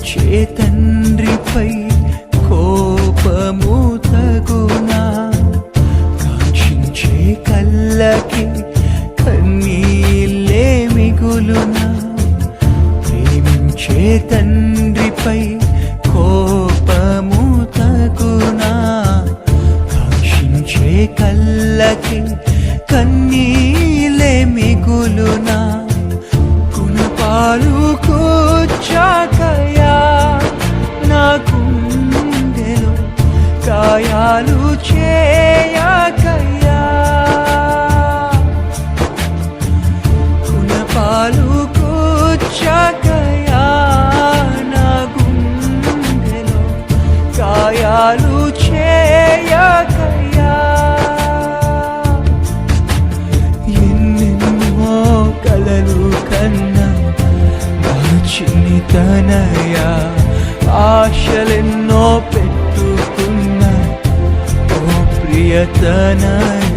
ప్రేమించే తండ్రిపై కోపము తగునా, కాంక్షించే కళ్ళకి కన్నీళ్ళే మిగులునా. ప్రేమించే తండ్రిపై కోపము తగునా, కాంక్షించే కళ్ళకి కన్నీళ్ళే మిగులునా. గుణపాలు కూర్చాకయా నా గుండెలో గాయాలు చేయకయ్యా. గుణపాలు కూర్చాకయా నా గుండెలో గాయాలు చేయకయ్యా. ఎన్నెన్నో కలలు కన్నా నా చిన్నితనయా, ఆశలెన్నో పెట్టుకున్నా ఓ ప్రియతనయా.